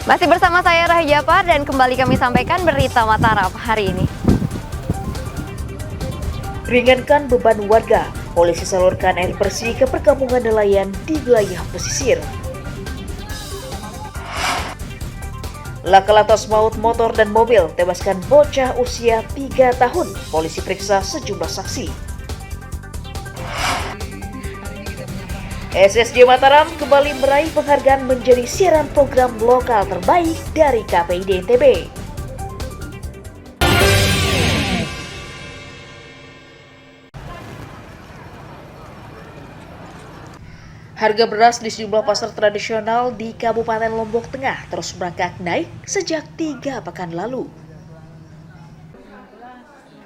Masih bersama saya Rahel Japar dan kembali kami sampaikan berita Mataram hari ini. Ringankan beban warga, polisi salurkan air bersih ke perkampungan nelayan di wilayah pesisir. Laka lantas maut motor dan mobil tewaskan bocah usia 3 tahun, polisi periksa sejumlah saksi. SSJ Mataram kembali meraih penghargaan menjadi siaran program lokal terbaik dari KPID NTB. Harga beras di sejumlah pasar tradisional di Kabupaten Lombok Tengah terus merangkak naik sejak 3 pekan lalu.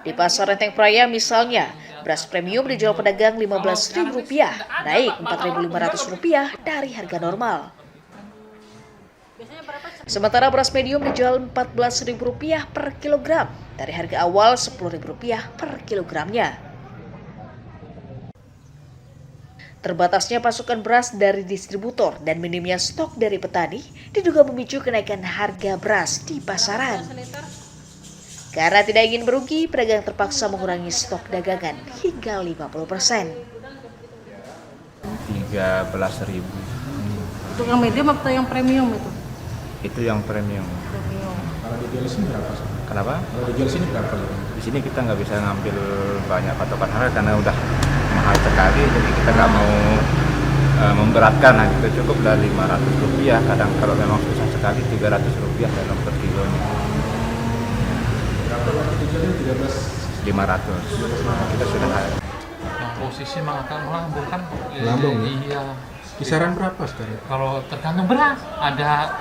Di Pasar Renteng Praya misalnya, beras premium dijual pedagang Rp15.000, naik Rp4.500 dari harga normal. Sementara beras medium dijual Rp14.000 per kilogram, dari harga awal Rp10.000 per kilogramnya. Terbatasnya pasokan beras dari distributor dan minimnya stok dari petani diduga memicu kenaikan harga beras di pasaran. Karena tidak ingin merugi, pedagang terpaksa mengurangi stok dagangan hingga 50%. 13.000. Untuk yang medium atau yang premium itu? Itu yang premium. Kalau dijual di sini berapa? Kenapa? Kalau dijual di sini berapa? Di sini kita nggak bisa ngambil banyak patokan harga karena udah mahal sekali, jadi kita nggak mau memberatkan. Nah, itu cukup dari Rp500. Kadang kalau memang susah sekali Rp300 dalam per kilonya. Berapa lagi dijual ini? 500. Kita sudah ada. Yang posisi mengangkat melambung kan? Melambung, ya? Iya. Kisaran berapa sekarang? Kalau tergantung beras, ada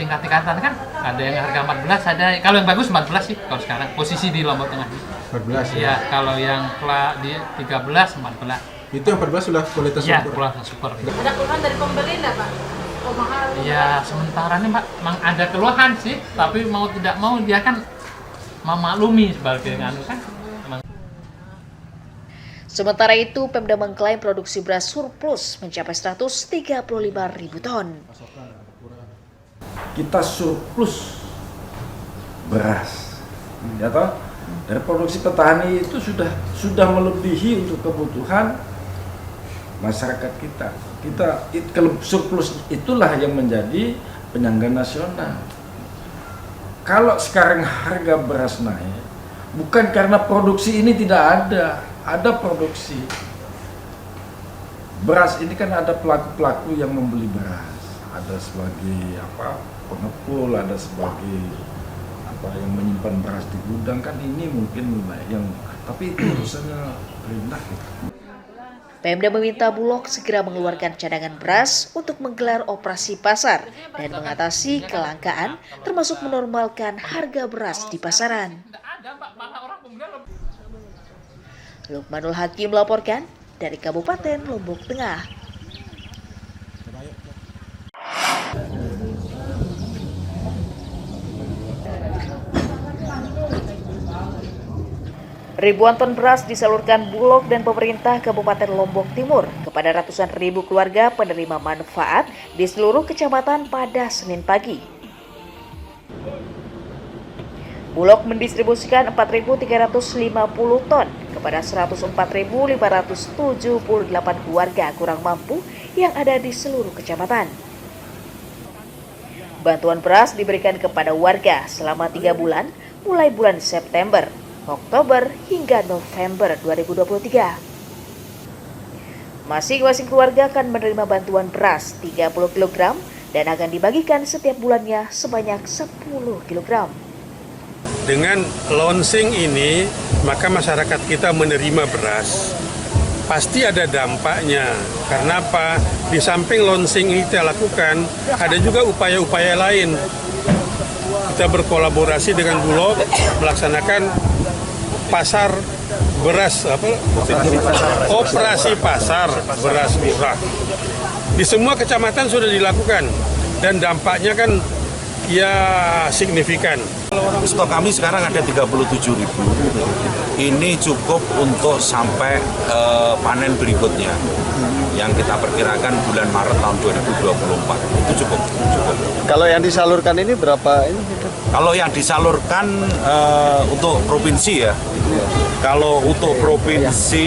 tingkat-tingkatan kan? Ada yang harga 14, ada kalau yang bagus 14 sih kalau sekarang posisi di Lombok Tengah. 14 ya? Iya, kalau yang di 13, 14. Itu yang 14 sudah kualitas Iya, super? kualitas super. Ada keluhan dari pembeli enggak, Pak? Oh, mahal. Iya, sementara ini Mbak, memang ada keluhan sih, tapi mau tidak mau dia kan memaklumi sebagai anu kan. Sementara itu, Pemda mengklaim produksi beras surplus mencapai 135.000 ton. Kita surplus beras, ya toh? Dari produksi petani itu sudah melebihi untuk kebutuhan masyarakat kita. Kalau surplus itulah yang menjadi penyangga nasional. Kalau sekarang harga beras naik, bukan karena produksi ini tidak ada produksi. Beras ini kan ada pelaku-pelaku yang membeli beras, ada sebagai pengepul, ada sebagai yang menyimpan beras di gudang, kan ini mungkin yang, tapi itu urusannya pemerintah gitu. Pemda meminta Bulog segera mengeluarkan cadangan beras untuk menggelar operasi pasar dan mengatasi kelangkaan, termasuk menormalkan harga beras di pasaran. Lukmanul Hakim melaporkan dari Kabupaten Lombok Tengah. Ribuan ton beras disalurkan Bulog dan pemerintah Kabupaten Lombok Timur kepada ratusan ribu keluarga penerima manfaat di seluruh kecamatan pada Senin pagi. Bulog mendistribusikan 4.350 ton kepada 104.578 keluarga kurang mampu yang ada di seluruh kecamatan. Bantuan beras diberikan kepada warga selama 3 bulan, mulai bulan September, Oktober hingga November 2023. Masing-masing keluarga akan menerima bantuan beras 30 kg dan akan dibagikan setiap bulannya sebanyak 10 kg. Dengan launching ini, maka masyarakat kita menerima beras. Pasti ada dampaknya. Karena apa? Di samping launching ini kita lakukan, ada juga upaya-upaya lain. Kita berkolaborasi dengan Bulog melaksanakan pasar beras operasi pasar beras murah. Di semua kecamatan sudah dilakukan dan dampaknya kan ya signifikan. Stok kami sekarang ada 37.000. Ini cukup untuk sampai panen berikutnya yang kita perkirakan bulan Maret tahun 2024. Itu cukup. Kalau yang disalurkan ini berapa ini? Kalau yang disalurkan untuk provinsi ya. Kalau untuk provinsi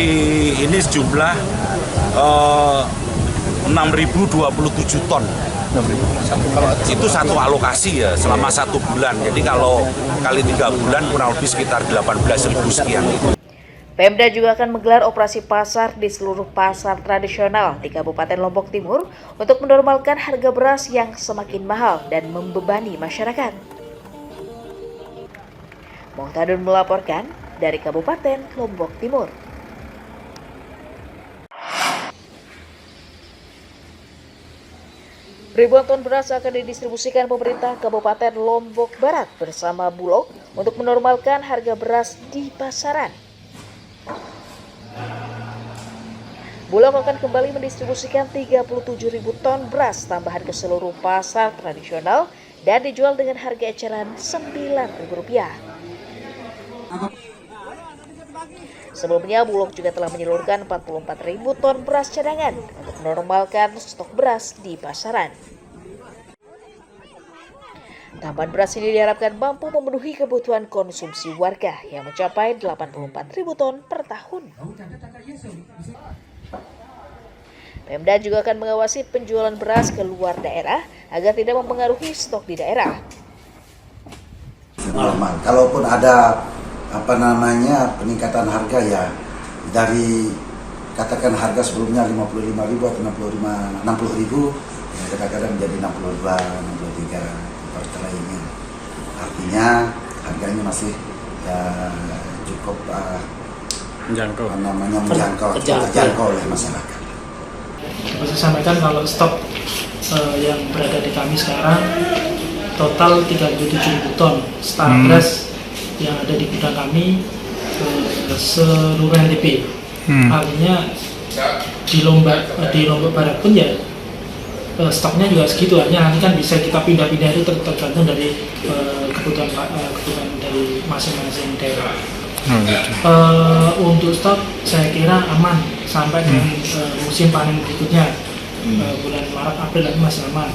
ini sejumlah 6.027 ton. Itu satu alokasi ya selama 1 bulan. Jadi kalau kali 3 bulan kurang lebih sekitar 18.000 sekian. Pemda juga akan menggelar operasi pasar di seluruh pasar tradisional di Kabupaten Lombok Timur untuk menormalkan harga beras yang semakin mahal dan membebani masyarakat. Muhtadun melaporkan dari Kabupaten Lombok Timur. Ribuan ton beras akan didistribusikan pemerintah Kabupaten Lombok Barat bersama Bulog untuk menormalkan harga beras di pasaran. Bulog akan kembali mendistribusikan 37.000 ton beras tambahan ke seluruh pasar tradisional dan dijual dengan harga eceran Rp9.000. Sebelumnya, Bulog juga telah menyalurkan 44.000 ton beras cadangan untuk menormalkan stok beras di pasaran. Tambahan beras ini diharapkan mampu memenuhi kebutuhan konsumsi warga yang mencapai 84.000 ton per tahun. Pemda juga akan mengawasi penjualan beras ke luar daerah agar tidak mempengaruhi stok di daerah. Kalaupun ada peningkatan harga ya dari katakan harga sebelumnya 55.000 atau 60.000 ya kadang-kadang menjadi 62, 63 per trainya. Artinya harganya masih cukup menjangkau oleh masyarakat. Dapat saya sampaikan kalau stok yang berada di kami sekarang total 37.000 ton setara beras yang ada di gudang kami seluruh NTB. Artinya di Lombok Barat pun ya stoknya juga segitu, hanya nanti kan bisa kita pindah-pindah itu tergantung dari kebutuhan dari masing-masing daerah. Untuk stok saya kira aman sampai dengan musim panen berikutnya bulan Maret April lagi masih aman.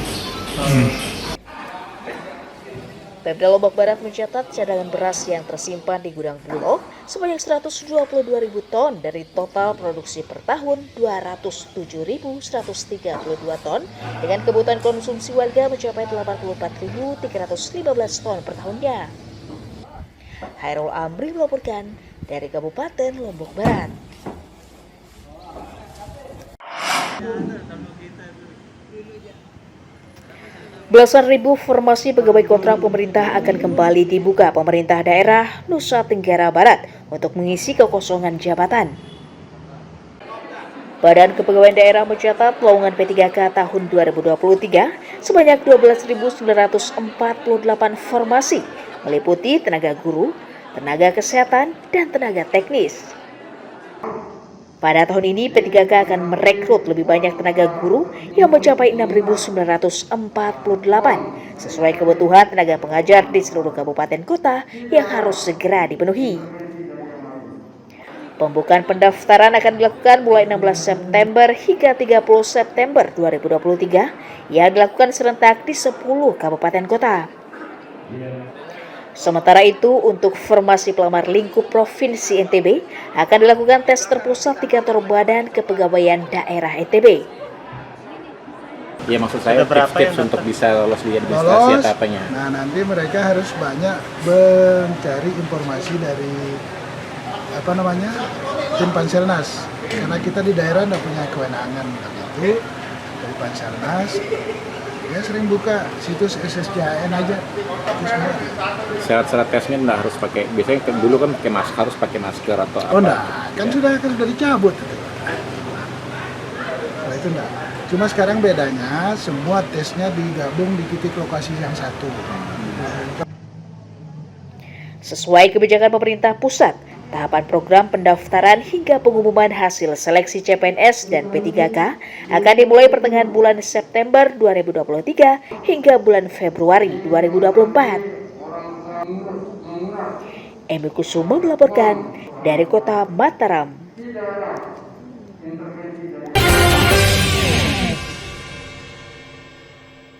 Pemda Lombok Barat mencatat cadangan beras yang tersimpan di gudang Bulog sebanyak 122.000 ton dari total produksi per tahun 207.132 ton dengan kebutuhan konsumsi warga mencapai 84.315 ton per tahunnya. Hairul Amri melaporkan dari Kabupaten Lombok Barat. Belasan ribu formasi pegawai kontrak pemerintah akan kembali dibuka pemerintah daerah Nusa Tenggara Barat untuk mengisi kekosongan jabatan. Badan Kepegawaian Daerah mencatat lowongan P3K tahun 2023 sebanyak 12.948 formasi, meliputi tenaga guru, tenaga kesehatan, dan tenaga teknis. Pada tahun ini, P3K akan merekrut lebih banyak tenaga guru yang mencapai 6.948 sesuai kebutuhan tenaga pengajar di seluruh kabupaten kota yang harus segera dipenuhi. Pembukaan pendaftaran akan dilakukan mulai 16 September hingga 30 September 2023 yang dilakukan serentak di 10 kabupaten kota. Sementara itu, untuk formasi pelamar lingkup Provinsi NTB akan dilakukan tes terpusat di kantor Badan Kepegawaian Daerah NTB. Ya, maksud saya tips untuk bisa lolos di administrasi atau apanya? Nah, nanti mereka harus banyak mencari informasi dari tim Panselnas, karena kita di daerah tidak punya kewenangan begitu. Dari Panselnas ya sering buka situs SSJAN aja. Syarat-syarat tesnya nggak harus pakai, biasanya dulu kan pakai masker, harus pakai masker atau apa? Oh enggak, kan sudah dicabut. Nah, itu enggak. Cuma sekarang bedanya semua tesnya digabung di titik lokasi yang satu. Sesuai kebijakan pemerintah pusat, tahapan program pendaftaran hingga pengumuman hasil seleksi CPNS dan P3K akan dimulai pertengahan bulan September 2023 hingga bulan Februari 2024. Emi Kusuma melaporkan dari Kota Mataram.